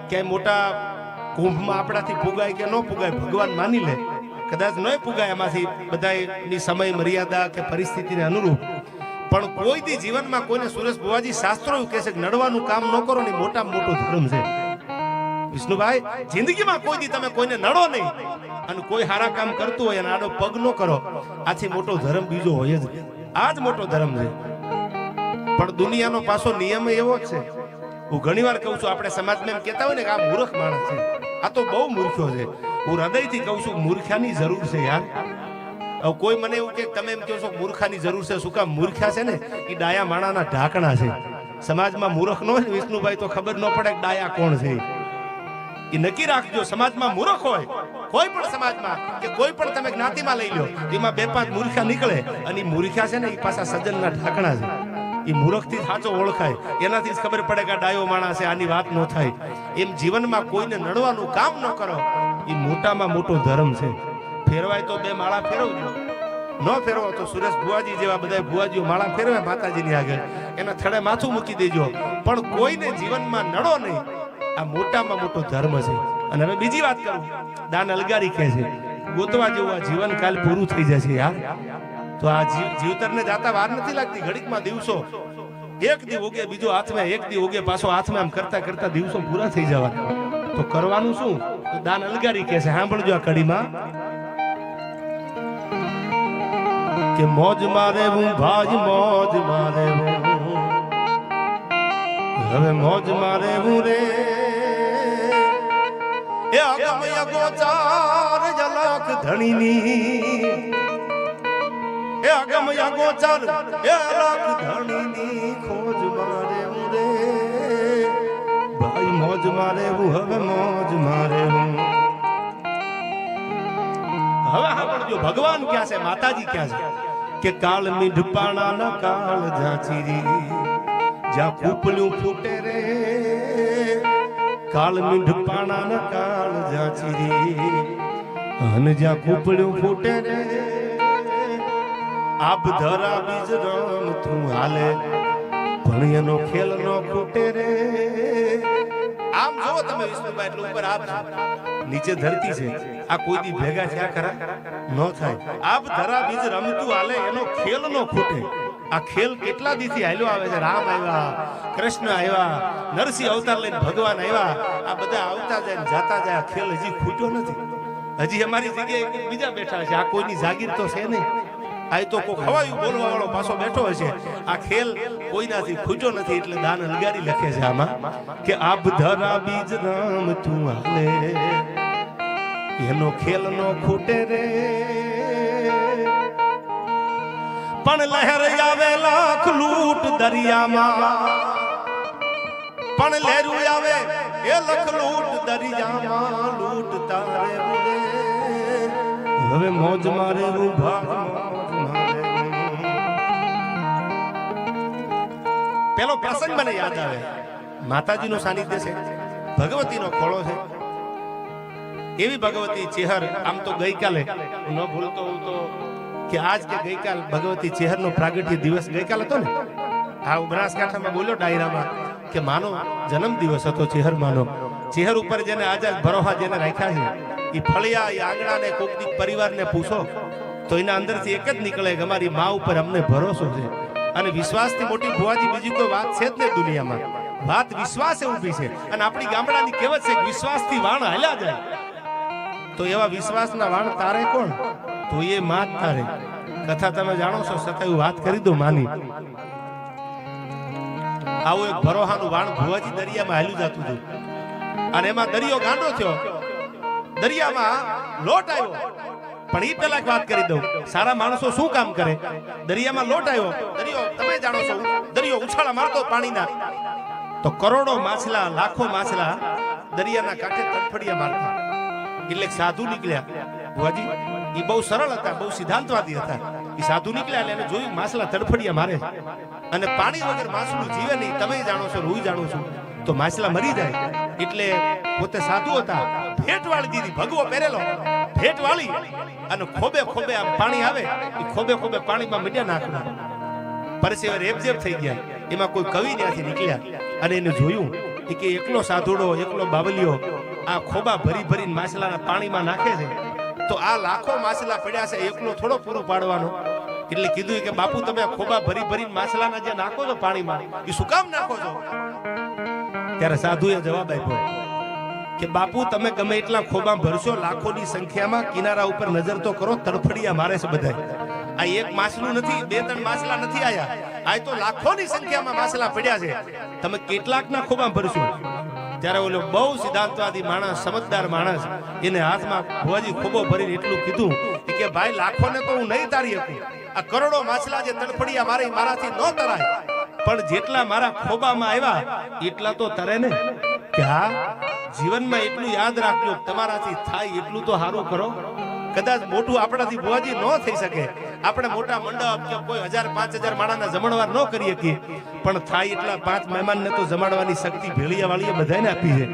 ક્યાંય મોટા કુંભમાં આપણાથી પુગાય કે ન પુગાય ભગવાન માની લે, કદાચ ન પુગાય એમાંથી બધાની સમય મર્યાદા કે પરિસ્થિતિને અનુરૂપ, પણ કોઈ દી જીવનમાં કોઈને સુરેશ બુવાજી શાસ્ત્રો એવું કહે છે કે નડવાનું કામ ન કરો ને મોટામાં મોટો ધર્મ છે. વિષ્ણુભાઈ, જિંદગીમાં કોઈ દી તમે કોઈને નડો નહીં અને કોઈ સારા કામ કરતું હોય અને આડો પગ ન કરો, આથી મોટો ધર્મ બીજો હોય જ નહીં. આ જ મોટો ધર્મ છે. પણ દુનિયાનો પાછો નિયમ એવો જ છે. હું ઘણી વાર કહું છું, આપણે સમાજમાં એમ કહેતા હોય ને કે આ મૂર્ખ માણસ છે, આ તો બહુ મૂર્ખ્યો છે. હું હૃદયથી કહું છું, મૂર્ખાની જરૂર છે યાર. હવે કોઈ મને એવું કે તમે એમ કહો છો મૂર્ખાની જરૂર છે, શું કામ? મૂર્ખા છે ને એ ડાયા માણાના ઢાંકણા છે. સમાજમાં મૂર્ખ ન હોય વિષ્ણુભાઈ તો ખબર ન પડે કે ડાયા કોણ છે. એ નક્કી રાખજો, સમાજમાં મૂર્ખ હોય કોઈ પણ સમાજમાં કે કોઈ પણ તમે જ્ઞાતિમાં લઈ લો, એમાં 2-5 મૂર્ખા નીકળે અને એ મૂર્ખા છે ને એ પાછા સજ્જનના ઢાંકણા છે. એ મૂર્ખથી સાચો ઓળખાય, એનાથી જ ખબર પડે કે આ ડાયો માણસ છે, આની વાત ન થાય. એમ જીવનમાં કોઈને નડવાનું કામ ન કરો, એ મોટામાં મોટો ધર્મ છે. ફેરવાય તો 2 માળા ફેરવજો, ન ફેરવો તો સુરેશ બુવાજી જેવા બધા બુવાજીઓ માળા ફેરવે માતાજીની આગળ, એના થડે માથું મૂકી દેજો, પણ કોઈને જીવનમાં નડો નહીં. આ મોટામાં મોટો ધર્મ છે. અને હવે બીજી વાત કરું, દાન અલગારી કહે છે, ગોતવા જેવું આ જીવન કાલ પૂરું થઈ જશે યાર. તો આ જીવતરને જાતા વાર નથી લાગતી, ઘડીકમાં દિવસો, એક દી ઉગે બીજો હાથમાં, એક દી ઉગે પાછો હાથમાં, એમ કરતા કરતા દિવસો પૂરા થઈ જવા. તો કરવાનું શું? તો દાન અલગારી કહે છે. સાંભળજો આ કડીમાં કે મોજ મારે હું ભાઈ મોજ મારે હું, હવે મોજ મારે હું રે એ અગમય ગોચાર જલક ધણીની, એ અગમય ગોચાર એ અલક ધણીની ખોજ મારે હું રે ભાઈ મોજ મારે હું, હવે મોજ મારે હું. હવે સાંભળજો, ભગવાન ક્યાં છે, માતાજી ક્યાં છે? કે કાળ મીઢપાણા ના કાળ ઝાંચીરી, જ્યાં કૂપલું ફૂટે રે કાળ મીઢપાણા ના કાળ ઝાંચીરી, અને જ્યાં કૂપલું ફૂટે રે આપ ધરા બીજ રમ તું હાલે, પણ એનો ખેલ નો ખૂટે રે. આમ જો તમે વિષ્ણુભાઈ એટલે ઉપર આપ નીચે ધરતી છે, આ કોઈ દી ભેગા થયા ખરા? ન થાય. આપ ધરા બીજ રમતું હાલે, એનો ખેલ નો ખૂટે. આ ખેલ કેટલા દીથી હાલ્યો આવે છે. રામ આવ્યા, કૃષ્ણ આવ્યા, નરસિંહ અવતાર લઈને ભગવાન આવ્યા, આ બધા આવતા જાય જાતા જાય, આ ખેલ હજી ખૂટ્યો નથી. હજી અમારી જગ્યાએ બીજા બેઠા છે, આ કોઈની જાગીર તો છે નહીં. આ તો કોઈ ખવાયું બોલવા વાળો પાછો બેઠો હશે. આ ખેલ કોઈનાથી ખૂટ્યો નથી, એટલે દાન અલગારી લખે છે આમાં કે આપ ધરા બીજ રામ તું હાલે, એનો ખેલ નો ખૂટે રે પણ લહેર આવે લાખ લૂટ દરિયામાં, પણ લહેરું આવે એ લખ લૂટ દરિયામાં, લૂટ તારે રે હવે મોજ મારે હું ભાગ મોજ મારે. પેલો પ્રસંગ મને યાદ આવે, માતાજીનું સાનિધ્ય છે, ભગવતીનો ખોળો છે. એવી ભગવતી ચેહર, આમ તો ગઈકાલે ન ભૂલતો હું તો કે આજ કે ગઈકાલ ભગવતી ચેહરનો પ્રાગટ્ય દિવસ ગઈકાલ હતો ને. આ બનાસકાંઠામાં બોલ્યો ડાયરામાં કે માનો જન્મ દિવસ હતો ચેહર માનો. ચેહર ઉપર જેને આજ ભરોહા જેને રાખ્યા છે, એ ફળિયા એ આંગણાને કોકની પરિવારને પૂછો તો એના અંદરથી એક જ નીકળે કે અમારી મા ઉપર અમને ભરોસો છે. અને વિશ્વાસથી મોટી ભુવાજી બીજી કોઈ વાત છે જ નહીં દુનિયામાં. વાત વિશ્વાસે ઊભી છે. અને આપણી ગામડાની કહેવત છે કે વિશ્વાસથી વાણ હાલ્યા જાય. તો એવા વિશ્વાસના વાણ તારે કોણ? તો એ માં જ તારે. કથા તમે જાણો છો, છતાં વાત કરી દો માની. આવું એક ભરોહાનું વાણ ભુવાજી દરિયામાં હાલ્યું જતું હતું, અને એમાં દરિયો ગાંડો થયો. દરિયામાં લોટ આવ્યો. પણ એ પેલા વાત કરી દઉં, સારા માણસો શું કામ કરે? દરિયામાં લોટ આવ્યો, દરિયો તમે જાણો છો, દરિયો ઉછાળા મારતો પાણીના, તો કરોડો માછલા, લાખો માછલા દરિયાના કાંઠે તડફડિયા મારતા. એટલે સાધુ નીકળ્યા. ભુવાજી એ બહુ સરળ હતા, બહુ સિદ્ધાંતવાદી હતા. એ સાધુ નીકળ્યા એટલે એને જોયું માછલા તડફડિયા મારે, અને પાણી વગર માછલું જીવે નહીં. તમે જાણો છો, હું જાણું છું, તો માછલા મરી જાય. એટલે પોતે સાધુ હતા, ભેટ વાળી દીધી, ભગવો પહેરેલો, ભેટ વાળી, અને ખોબે ખોબે આમ પાણી આવે, એ ખોબે ખોબે પાણીમાં મીડિયા નાખવા. પરસેવે રેબઝેબ થઈ ગયા. એમાં કોઈ કવિ ત્યાંથી નીકળ્યા અને એને જોયું એ કે એકલો સાધુડો એકલો બાવલિયો આ ખોબા ભરી ભરીને માછલાના પાણીમાં નાખે છે, તો આ લાખો માછલા પડ્યા છે, એકલો થોડો પૂરો પાડવાનો. એટલે કીધું કે બાપુ તમે આ ખોબા ભરી ભરીને માછલાના જે નાખો છો પાણીમાં, એ શું કામ નાખો છો? ત્યારે સાધુએ જવાબ આપ્યો કે બાપુ તમે ગમે એટલા ખોબા ભરશો, લાખોની સંખ્યામાં, કિનારા ઉપર નજર તો કરો, તડફડિયા મારે છે બધા. આ એક માછલું નથી, બે ત્રણ માછલા નથી આયા, આ તો લાખોની સંખ્યામાં માછલા પડ્યા છે, તમે કેટલાકના ખોબા ભરશો? ત્યારે ઓલો બહુ સિદ્ધાંતવાદી માણસ, સમજદાર માણસ, એને હાથમાં ભુવાજી ખોબો ભરીને એટલું કીધું કે ભાઈ લાખોને તો હું નહીં તારી શકું, આ કરોડો માછલા જે તડફડિયા મારે મારાથી ન તરાય, પણ જેટલા મારા ખોબામાં આવ્યા એટલા તો તરે ને. કે હા, જીવનમાં એટલું યાદ રાખજો, તમારાથી થાય એટલું તો સારું કરો. કદાચ મોટું આપણાથી ભુવાજી ન થઈ શકે, આપણે મોટા મંડપ કે કોઈ 1000-5000 માણસના જમણવાર ન કરી શકીએ, પણ થાય એટલા 5 મહેમાનને તો જમાડવાની શક્તિ ભેળિયા વાળીએ બધાને આપી છે.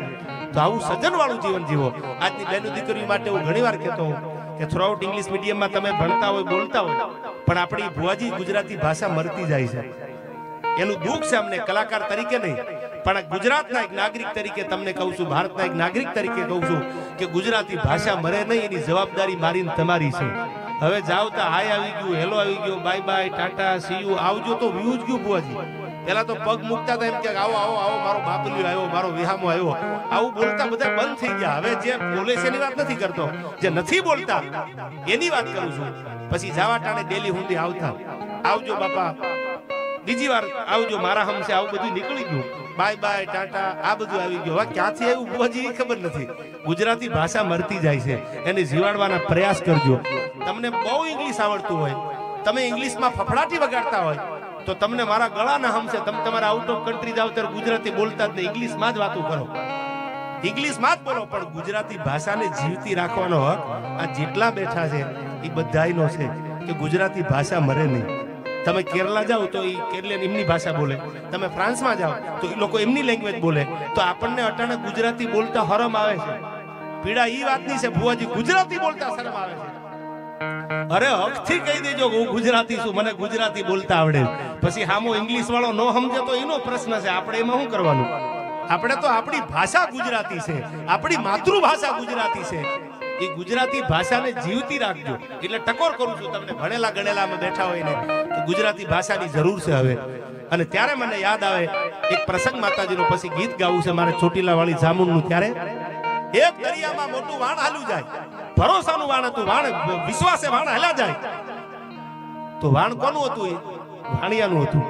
તો આવું સજન વાળું જીવન જીવો. આજની બહેનો દીકરીઓ માટે હું ઘણીવાર કહેતો હોઉં કે થ્રુઆઉટ ઇંગ્લિશ મીડિયમમાં તમે ભણતા હોય, બોલતા હોય, પણ આપણી ભુવાજી ગુજરાતી ભાષા મરતી જાય છે. એનું દુઃખ છે અમને, કલાકાર તરીકે નહીં, પણ ગુજરાતના એક નાગરિક તરીકે તમને કહું છું, ભારતના એક નાગરિક તરીકે કહું છું કે ગુજરાતી ભાષા મરે નહીં, એની જવાબદારી મારી તમારી છે. હવે જાવ તો હાય આવી ગયું, હેલો આવી ગયો, bye bye, Tata, C you, આવજો તો વ્યૂ જ ગયું ભુવાજી. પેલા તો પગ મૂકતા હતા એમ કે આવો આવો આવો, મારો બાપલિયો આવ્યો, મારો વિહામો આવ્યો, આવું બોલતા બધા બંધ થઈ ગયા. હવે જે બોલે છે એની વાત નથી કરતો, જે નથી બોલતા એની વાત કરું છું. પછી જાવા ટાણે ડેલી હુંડી આવતા, આવજો બાપા, બીજી વાર આવજો, મારા હમસે, આવું બધું નીકળી ગયું. બાય બાય, ટાટા, આ બધું આવી ગયું. હવે ક્યાંથી આવ્યું ભુવાજી એ ખબર નથી. ગુજરાતી ભાષા મરતી જાય છે, એને જીવાડવાના પ્રયાસ કરજો. તમને બહુ ઇંગ્લિશ આવડતું હોય, તમે ઇંગ્લિશમાં ફફડાટી વગાડતા હોય, તો તમને મારા ગળાના હમસે, તમે તમારા આઉટ ઓફ કન્ટ્રી જાવ ત્યારે ગુજરાતી બોલતા જ નહીં, ઇંગ્લિશમાં જ વાતો કરો, ઇંગ્લિશમાં જ બોલો. પણ ગુજરાતી ભાષાને જીવતી રાખવાનો હક આ જેટલા બેઠા છે એ બધાયનો છે કે ગુજરાતી ભાષા મરે નહીં. તમે કેરલા જાઓ તો એ કેરલિયન એમની ભાષા બોલે, તમે ફ્રાન્સમાં જાઓ તો એ લોકો એમની લેંગ્વેજ બોલે. તો આપણને અટાણે ગુજરાતી બોલતા શરમ આવે છે. પીડા ઈ વાતની છે ભુવાજી, ગુજરાતી બોલતા શરમ આવે છે. અરે હકથી કહી દેજો હું ગુજરાતી છું, મને ગુજરાતી બોલતા આવડે. પછી હામો ઇંગ્લિશ વાળો ન સમજે તો એનો પ્રશ્ન છે, આપણે એમાં શું કરવાનું? આપણે તો આપણી ભાષા ગુજરાતી છે, આપણી માતૃભાષા ગુજરાતી છે. એ ગુજરાતી ભાષાને જીવતી રાખજો. એટલે ટકોર કરું છું તમને, ભણેલા ગણેલામાં બેઠા હોય ને, તો ગુજરાતી ભાષાની જરૂર છે હવે. અને ત્યારે મને યાદ આવે એક પ્રસંગ માતાજીનો, પછી ગીત ગાવું છે મારે, ચોટીલા વાળી જામુનનું. ત્યારે એક દરિયામાં મોટું વાણ હાલ્યું જાય, ભરોસાનું વાણ હતું, વાણ વિશ્વાસે વાણ હાલ્યા જાય. તો વાણ કોનું હતું? એ વાણિયાનું હતું.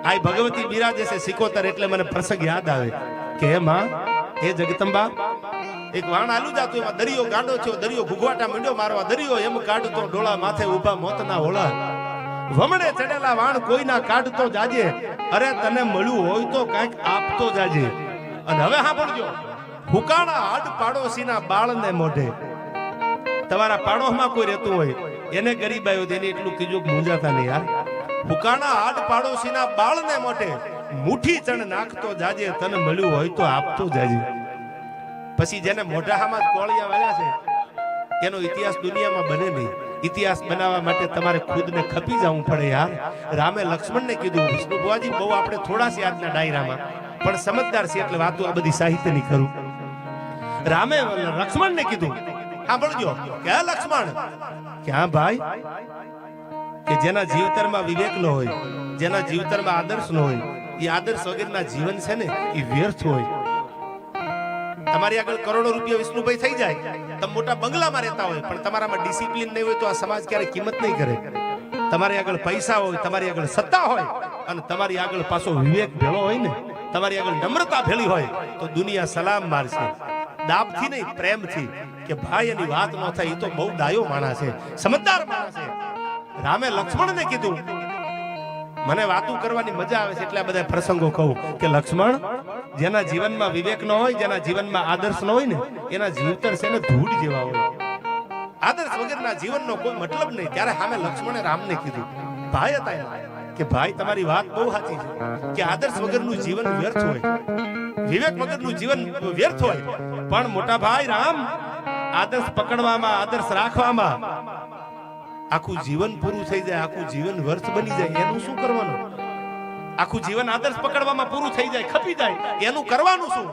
આ ભગવતી બિરાજે છે સિકોતર, એટલે મને પ્રસંગ યાદ આવે કે હે માં, હે જગદંબા, એક વાણ હાલ્યું જાતું, એમાં દરિયો ગાંડો થયો, દરિયો ઘુઘવાટા માંડ્યો મારવા, દરિયો એમ કાઢતો ડોળા માથે ઉભા મોતના હોળા, વમણે ચડેલા વાણ કોઈના કાઢતો જાજે, અરે તને મળ્યું હોય તો કાંઈક આપતો જાજે. અને હવે સાંભળજો, હુકાણા હાડ પાડોશીના બાળને મોઢે. તમારા પાડોશમાં કોઈ રહેતું હોય, એને ગરીબ આવ્યો તેને એટલું કીધું કે મૂંઝાતા નહીં યાર. હુકાણા હાડ પાડોશીના બાળને મોઢે, મુઠ્ઠી ચણ નાખતો જાજે, તને મળ્યું હોય તો આપતો જાજે. પછી જેને મોઢામાં કોળિયા વાળ્યા છે એનો ઇતિહાસ દુનિયામાં બને નહીં. ઇતિહાસ બનાવવા માટે તમારે ખુદને ખપી જવું પડે યાર. રામે લક્ષ્મણને કીધું, વિષ્ણુ ભુવાજી બહુ આપણે થોડા છે આજના ડાયરામાં, પણ સમજદાર છે એટલે વાતો આ બધી સાહિત્યની કરું. રામે લક્ષ્મણને કીધું, સાંભળજો કે લક્ષ્મણ, કે હા ભાઈ, કે જેના જીવતરમાં વિવેક ન હોય, જેના જીવતરમાં આદર્શ ન હોય, એ આદર્શ વગરના જીવન છે ને એ વ્યર્થ હોય. તમારી આગળ કરોડો રૂપિયા વિષ્ણુભાઈ થઈ જાય, તમે મોટા બંગલામાં રહેતા હોય, પણ તમારામાં ડિસિપ્લિન નહીં હોય તો આ સમાજ ક્યારે કિંમત નહીં કરે. તમારી આગળ પૈસા હોય, તમારી આગળ સત્તા હોય, અને તમારી આગળ પાછો વિવેક ભેળો હોય ને, તમારી આગળ નમ્રતા ભેળી હોય, તો દુનિયા સલામ મારશે. દાબથી નહીં, પ્રેમથી, કે ભાઈ એની વાત ન થાય, એ તો બહુ ડાયો માણસ છે, સમજદાર માણસ છે. રામે લક્ષ્મણને કીધું, મને વાતું કરવાની મજા આવે છે એટલે આ બધા પ્રસંગો કહું કે લક્ષ્મણ, જેના જીવનમાં વિવેક ન હોય, જેના જીવનમાં આદર્શ ન હોય ને, એના જીવતર છે ને ધૂળ જેવા હોય. આદર્શ વગરના જીવનનો કોઈ મતલબ નહીં. ત્યારે સામે લક્ષ્મણે રામને કીધું, ભાઈ હતા એના, કે ભાઈ તમારી વાત બહુ સાચી છે કે આદર્શ વગરનું જીવન વ્યર્થ હોય, વિવેક વગરનું જીવન વ્યર્થ હોય. પણ મોટા ભાઈ રામ, આદર્શ પકડવામાં, આદર્શ રાખવામાં આખું જીવન પૂરું થઈ જાય, આખું જીવન વ્યર્થ બની જાય, એનું શું કરવાનું? આખું જીવન આદર્શ પકડવામાં પૂરું થઈ જાય, ખપી જાય, એનું કરવાનું શું?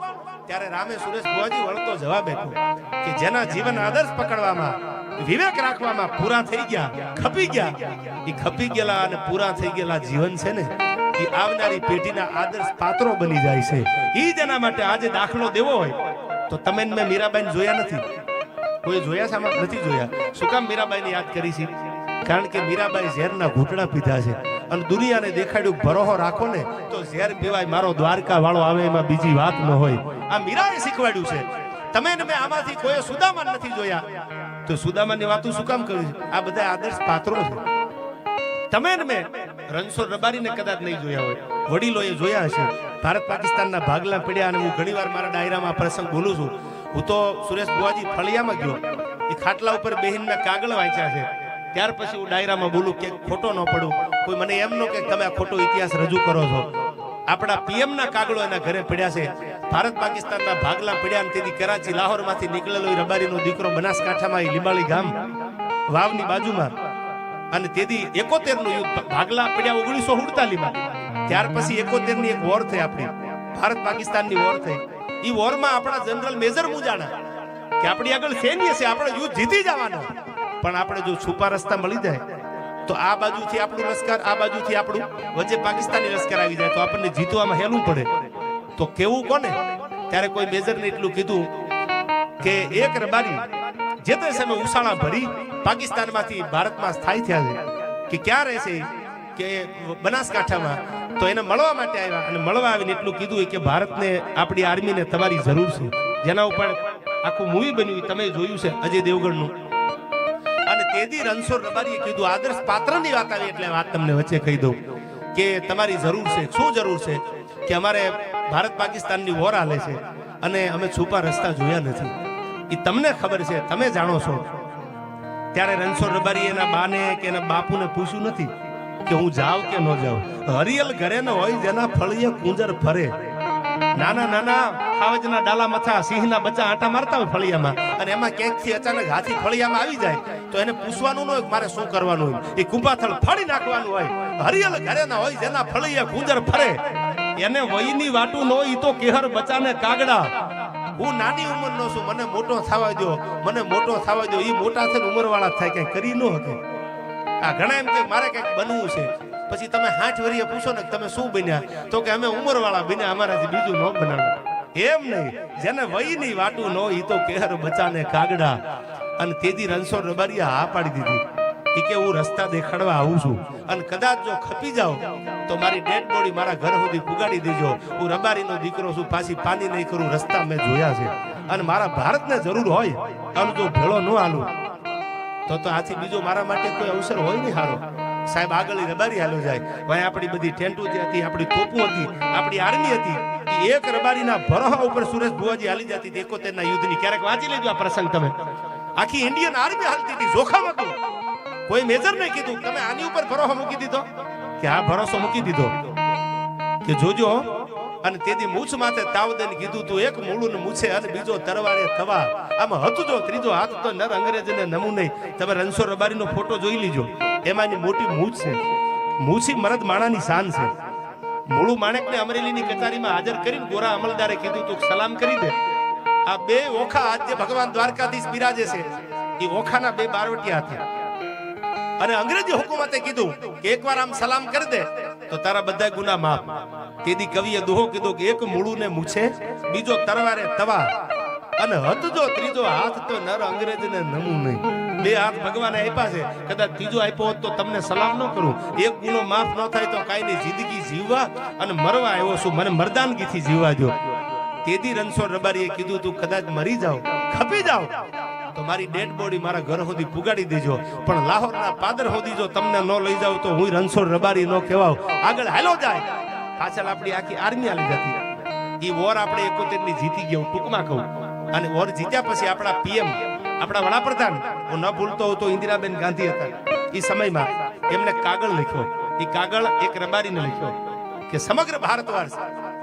ત્યારે રામે સુરેશ બુઆજી વળતો જવાબ આપ્યો કે જેના જીવન આદર્શ પકડવામાં, વિવેક રાખવામાં પૂરા થઈ ગયા, ખપી ગયા, એ ખપી ગયેલા અને પૂરા થઈ ગયેલા જીવન છે ને, એ આવનારી પેઢીના આદર્શ પાત્રો બની જાય છે. એ જ એના માટે આજે દાખલો દેવો હોય તો તમે મેં મીરાબાઈને જોયા નથી, કોઈ જોયા છે આમાં? નથી જોયા. શું કામ મીરાબાઈને યાદ કરી છે? કારણ કે મીરાબાઈ ઝેરના ઘૂંટડા પીધા છે અને દુનિયાને દેખાડ્યું ભરોહો રાખો ને તો ઝેર પીવાય, મારો દ્વારકા વાળો આવે એમાં બીજી વાત ન હોય. આ મીરાએ શીખવાડ્યું છે. તમે ને મેં આમાંથી કોઈ સુદામા નથી જોયા તો સુદામાની વાતો શું કામ કરી? આ બધા આદર્શ પાત્રો છે. તમે ને મેં રણછોડ રબારીને કદાચ નહીં જોયા હોય, વડીલોએ જોયા હશે. ભારત પાકિસ્તાનના ભાગલા પડ્યા અને હું ઘણીવાર મારા ડાયરામાં પ્રસંગ બોલું છું. હું તો સુરેશ બુઆજી ફળિયામાં ગયો, એ ખાટલા ઉપર બેહીને મેં કાગળ વાંચ્યા છે. ત્યાર પછી હું ડાયરામાં બોલું કે ખોટો ન પડું. કોઈ મને એમ ન કે તમે આ ખોટો ઇતિહાસ રજૂ કરો છો. આપણા પીએમ ના કાગળો એના ઘરે પડ્યા છે. ભારત પાકિસ્તાનના ભાગલા પડ્યા અને તેથી કરાચી લાહોરમાંથી નીકળેલો રબારીનો દીકરો બનાસકાંઠામાં લીંબાળી ગામ વાવની બાજુમાં, અને તેથી 71 નું યુદ્ધ, ભાગલા પડ્યા 1947માં. ત્યાર પછી 71 ની એક વોર થઈ, આપણી ભારત પાકિસ્તાનની વોર થઈ. એ વોરમાં આપણા જનરલ મેજર મુજાણા કે આપણી આગળ સૈન્ય છે, આપણે યુદ્ધ જીતી જવાનો, પણ આપણે જો છુપા રસ્તા મળી જાય તો આ બાજુથી આપણું લશ્કર, આ બાજુથી આપણું, વચ્ચે પાકિસ્તાની લશ્કર આવી જાય તો આપણને જીતવામાં હેલું પડે. તો કેવું કોને? ત્યારે કોઈ મેજરને એટલું કીધું કે એક રબારી જે તે સમય ઉસાળા ભરી પાકિસ્તાનમાંથી ભારતમાં સ્થાયી થયા છે, કે ક્યાં રહેશે? કે બનાસકાંઠામાં. તો એને મળવા માટે આવ્યા અને મળવા આવીને એટલું કીધું કે ભારતને, આપણી આર્મીને તમારી જરૂર છે. જેના ઉપર આખું મૂવી બન્યું, તમે જોયું છે, અજય દેવગણનું. અને તેથી રણછોડ રબારીએ કીધું, આદર્શ પાત્રની વાત આવી એટલે વાત તમને વચ્ચે કહી દઉં કે તમારી જરૂર છે. શું જરૂર છે? કે અમારે ભારત પાકિસ્તાનની વોર હાલે છે અને અમે છુપા રસ્તા જોયા નથી. એ તમને ખબર છે, તમે જાણો છો. ત્યારે રણછોડ રબારી એના બાને કે એના બાપુને પૂછ્યું નથી કે હું જાઉં કે ન જાઉં. હરિયલ ઘરે ન હોય જેના ફળીએ કુંજર ફરે. નાના નાના ખાવજના ડાલા મથા સિંહના બચ્ચા આટા મારતા હોય ફળિયામાં, અને એમાં ક્યાંકથી અચાનક હાથી ફળિયામાં આવી જાય તો એને પૂછવાનું ન હોય મારે શું કરવાનું હોય, એ કુંભાથળ ફાડી નાખવાનું હોય. હરિયલ ઘરે ના હોય જેના ફળીએ કુંજર ફરે, એને વયની વાટું ન હોય તો કેહર બચાને કાગડા. હું નાની ઉંમરનો છું, મને મોટો થવા દો, મને મોટો થવા દો. એ મોટા થઈને ઉંમરવાળા થાય, કઈ કરી ન શકે. આ ઘણા એમ કે મારે કઈક બનવું છે. પછી તમે 60 વર્ષે પૂછો ને તમે શું બન્યા, તો કે અમે ઉંમરવાળા બન્યા, અમારાથી બીજું ન બનાવું. એમ નહીં, જેને વયની વાટું ન હોય તો કેહર બચાને કાગડા. અને તેથી રણછોડ રબારીએ હા પાડી દીધી કે હું રસ્તા દેખાડવા આવું છું, અને કદાચ જો ખપી જાઓ તો મારી ડેડ બોડી મારા ઘર સુધી પુગાડી દેજો. હું રબારીનો દીકરો છું, પાછી પાની નહીં કરું. રસ્તા મેં જોયા છે અને મારા ભારતને જરૂર હોય અને જો ભેળો ન હાલું તો આથી બીજો મારા માટે કોઈ અવસર હોય નહીં હારો. સાહેબ આગળ રબારી હાલો જાય. ભાઈ આપણી બધી ટેન્ટો જે હતી, આપણી તોપો હતી, આપણી આર્મી હતી, એ એક રબારીના ભરોહા ઉપર સુરેશ બુઆજી હાલી જતી હતી 71 ના યુદ્ધની. ક્યારેક વાંચી લેજો આ પ્રસંગ તમે. આખી ઇન્ડિયન આર્મી હાલતી હતી, જોખમ હતું. કોઈ મેજર નહીં કીધું તમે આની ઉપર ભરોસો મૂકી દીધો, કે આ ભરોસો મૂકી દીધો કે જોજો. અને તેથી મૂછ માથે તાવદન કીધું તું, એક મૂળું ને મૂછે અને બીજો તરવારે થવા. આમાં હતું જો ત્રીજો હાથ તો નર અંગ્રેજને નમું નહીં. તમે રણછોડ રબારીનો ફોટો જોઈ લીજો, એમાંની મોટી મૂછ છે. મૂછી મરદ માણાની શાન છે. મૂળું માણેકને અમરેલીની કચેરીમાં હાજર કરીને ગોરા અમલદારે કીધું તું સલામ કરી દે. આ બે ઓખા આજ જે ભગવાન દ્વારકાધીશ બિરાજે છે, એ ઓખાના બે બારવટિયા હતા. અને અંગ્રેજી હુકુમતે કીધું કે એકવાર આમ સલામ કરી દે તો તારા બધા ગુના માફ. તેથી કવિએ દોહો કીધો કે એક મૂળું ને મૂછે, બીજો તરવારે તવા, અને હતજો ત્રીજો હાથ તો નર અંગ્રેજને નમું નહીં. બે હાથ ભગવાને આપ્યા છે, કદાચ ત્રીજો આપ્યો હોત તો તમને સલામ ન કરું. એક ગુનો માફ ન થાય તો કાંઈની જિંદગી જીવવા અને મરવા આવ્યો છું, મને મરદાનગીથી જીવવા દો. તેથી રણછોડ રબારીએ કીધું તું કદાચ મરી જાવ, ખપી જાવ તો મારી ડેડ બોડી મારા ઘર સુધી પુગાડી દેજો, પણ લાહોરના પાદર સુધી જો તમને ન લઈ જાવ તો હું રણછોડ રબારી ન કહેવાવ. આગળ હાલો જાય. પાછળ આપણી આખી આર્મી હાલી જતી. એ વોર આપણે 71 ની જીતી ગયો, ટૂંકમાં કહું. અને વોર જીત્યા પછી આપણા પીએમ, આપણા વડાપ્રધાન, હું ન ભૂલતો હોઉં તો ઇન્દિરાબેન ગાંધી હતા. એ સમયમાં એમને કાગળ લખ્યો. એ કાગળ એક રબારીને લખ્યો કે સમગ્ર ભારત વર્ષ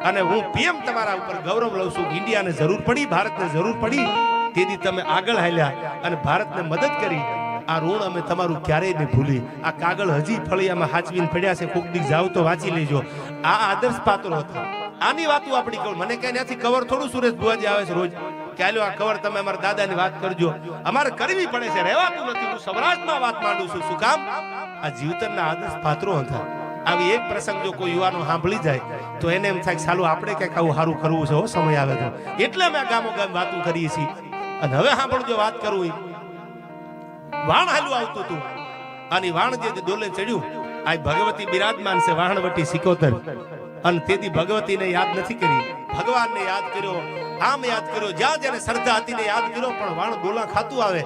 અને હું પીએમ તમારા ઉપર ગૌરવ લઉં છું. ઇન્ડિયાને જરૂર પડી, ભારતને જરૂર પડી, તેથી તમે આગળ હાલ્યા અને ભારતને મદદ કરી. આ ઋણ અમે તમારું ક્યારેય નહીં ભૂલી. આ કાગળ હજી ફળિયામાં હાચવીને પડ્યા છે, કોક દી જાવ તો વાંચી લેજો. આ આદર્શ પાત્રો હતા. આની વાતો આપણી કહું, મને કઈ ત્યાંથી કવર થોડું સુરેશ ભુવાજી આવે છે રોજ કે આલ્યો આ કવર તમે અમારા દાદાની વાત કરજો, અમારે કરવી પડે છે, રહેવાતું નથી. હું સૌરાષ્ટ્રમાં વાત માંડું છું. શું કામ? આ જીવતરના આદર્શ પાત્રો હતા. આવી એક પ્રસંગ જો કોઈ યુવાનો સાંભળી જાય તો એને એમ થાય કે સાલું આપણે કંઈક આવું સારું કરવું છે, સમય આવે તો. એટલે અમે ગામો ગામ વાતો કરીએ છીએ. અને હવે સાંભળજો, વાત કરવું વાણ હાલું આવતું હતું. આની વાણ જે ડોલે ચડ્યું, આ ભગવતી બિરાજમાન છે વાહણવટી સિકોતર. અને તેથી ભગવતીને યાદ નથી કરી, ભગવાનને યાદ કર્યો, આમ યાદ કર્યો, જ્યાં જેને શ્રદ્ધા હતી ને યાદ કર્યો. પણ વાણ ડોલા ખાતું આવે,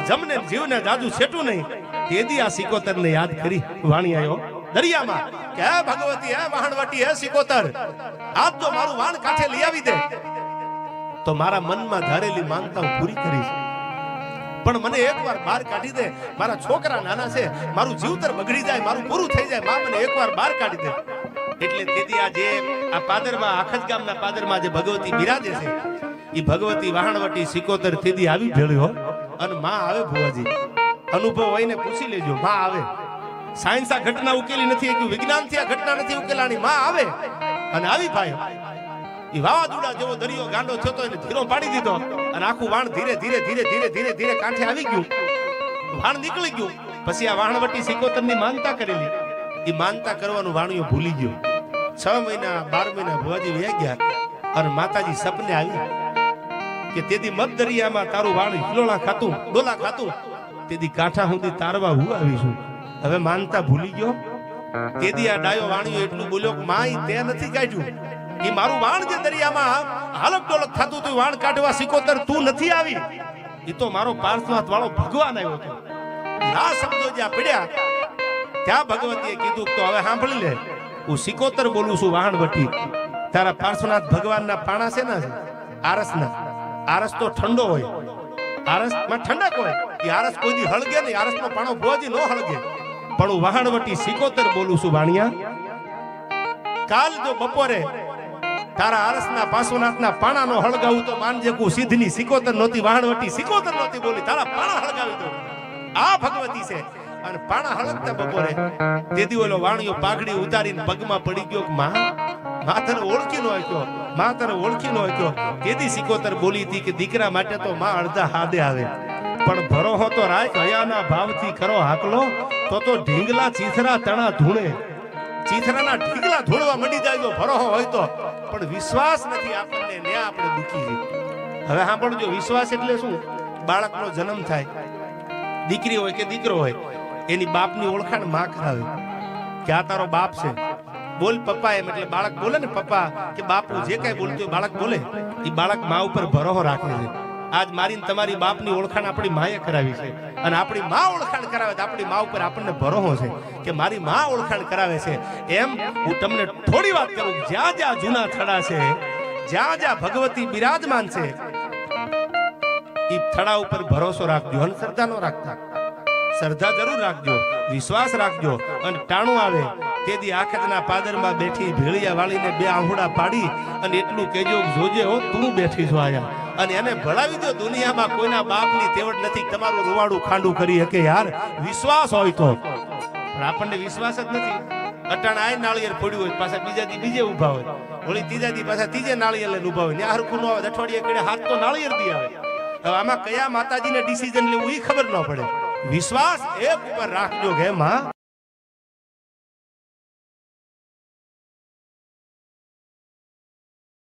જમને જીવને જાજુ છેટું નહીં. તેથી આ સિકોતરને યાદ કરી વાણી આવ્યો દરિયામાં કે હે ભગવતી, હે વાહણવટી, હે સિકોતર, આજ જો મારું વાણ કાંઠે લઈ આવી દે તો મારા મનમાં ધારેલી માનતા હું પૂરી કરીશ. પણ મને એકવાર બહાર કાઢી દે, મારા છોકરા નાના છે, મારું જીવતર બગડી જાય, મારું પૂરું થઈ જાય, માં મને એકવાર બહાર કાઢી દે. એટલે તેથી આ જે આ પાદરમાં, આખજ ગામના પાદરમાં જે ભગવતી બિરાજે છે, એ ભગવતી વાહણવટી સિકોતર તેથી આવી ભેળ્યો. અને માં આવે ભુવાજી, અનુભવ હોય ને પૂછી લેજો, માં આવે. સાયન્સ આ ઘટના ઉકેલી નથી, વિજ્ઞાનથી આ ઘટના નથી ઉકેલાની. માં આવે અને આવી ભાઈ એ વાવાઝોડા જેવો દરિયો ગાંડો થયો તો એને ધીરો પાડી દીધો. અને આખું વાણ ધીરે ધીરે ધીરે ધીરે ધીરે ધીરે કાંઠે આવી ગયું, વાણ નીકળી ગયું. પછી આ વાહણવટી સિકોતરની માનતા કરેલી, એ માનતા કરવાનું વાણિયો ભૂલી ગયો. 6 મહિના 12 મહિના ભુવાજી વયા ગયા. અને માતાજી સપને આવી કે તેથી મત દરિયામાં તારું વાણ હિલોળા ખાતું, ડોલા ખાતું, તેથી કાંઠા સુધી તારવા હું આવીશું. હવે માનતા ભૂલી ગયો. તેથી આ ડાયો વાણિયો એટલું બોલ્યો કે માય તે નથી કાઢ્યું, એ મારું વાણ જે દરિયામાં હાલક ડોલક થતું હતું, વાણ કાઢવા સિકોતર તું નથી આવી, એ તો મારો પાર્શ્વનાથ વાળો ભગવાન આવ્યો હતો. આ શબ્દો જ્યાં પડ્યા ત્યાં ભગવતીએ કીધું તો હવે સાંભળી લે, હું સિકોતર બોલું છું વાહણવટી. તારા પાર્શ્વનાથ ભગવાનના પાણા છે ને આરસના, આરસ તો ઠંડો હોય, આરસમાં ઠંડક હોય. એ આરસ કોઈ દી હળગે નહીં, આરસનો પાણો ભોજી નો હળગે. પણ હું વાહણવટી સિકોતર બોલું છું વાણિયા. કાલ જો બપોરે તારા આરસના પાર્શ્વનાથના પાણાનો હળગાવું તો માનજે કુ સિદ્ધની સિકોતર નહોતી, વાહણવટી સિકોતર નહોતી બોલી, તારા પાણા હળગાવી દો. આ ભગવતી છે. અને પાણા હળગતા બપોરે તેથી ઓલો વાણિયો પાઘડી ઉતારીને પગમાં પડી ગયો કે માં તને ઓળખી નો આક્યો, માં તને ઓળખી નો આક્યો. તેથી સિકોતર બોલી હતી કે દીકરા માટે તો માં અડધા હાદે આવે, પણ ભરોહો તો રાખ હયાના ભાવથી કરો હાકલો, તો ઢીંગલા ચીથરા તણા ધૂણે, ચીથરાના ઢીંગલા ધૂળવા મંડી જાય જો ભરોહો હોય તો. પણ વિશ્વાસ નથી આપણને, ને આપણે દુખી છે. હવે સાંભળજો, વિશ્વાસ એટલે શું? બાળકનો જન્મ થાય, દીકરી હોય કે દીકરો હોય, એની બાપની ઓળખાણ માં કરાવે કે આ તારો બાપ છે, બોલ પપ્પા એમ. એટલે બાળક બોલે ને પપ્પા કે બાપુ, જે કઈ બોલતું હોય બાળક બોલે. એ બાળક માં ઉપર ભરોહો રાખે છે. આજ મારી તમારી બાપની ઓળખાણ આપણી માએ કરાવી છે. અને આપણી માં ઓળખાણ કરાવે તો આપણી માં ઉપર આપણને ભરોહો છે કે મારી માં ઓળખાણ કરાવે છે. એમ હું તમને થોડી વાત કરું, જ્યાં જ્યાં જૂના થડા છે, જ્યાં જ્યાં ભગવતી બિરાજમાન છે, એ થડા ઉપર ભરોસો રાખજો. અને શ્રદ્ધા નો રાખતા, શ્રદ્ધા જરૂર રાખજો, વિશ્વાસ રાખજો. અને ટાણું આવે તેથી આખતના પાદરમાં બેઠી ભેળિયા વાળીને 2 આંહુડા પાડી અને એટલું કહેજો, જોજે હો તું બેઠી છો આયા. અને એને ભળાવી દો, દુનિયામાં કોઈના બાપની તેવડ નથી તમારું રૂવાડું ખાંડું કરી શકે યાર, વિશ્વાસ હોય તો. પણ આપણને વિશ્વાસ જ નથી. અટાણ આય નાળિયેર પડ્યું હોય, પાછા બીજા દી બીજે ઉભા હોય, વળી ત્રીજા દી પાછા ત્રીજે નાળિયેર લઈને ઉભા હોય, ને હરખું ન આવે, અઠવાડિયે કડે હાથ તો નાળિયેર દી આવે. હવે આમાં કયા માતાજીને ડિસિઝન લેવું એ ખબર ન પડે. વિશ્વાસ એક ઉપર રાખજો કે માં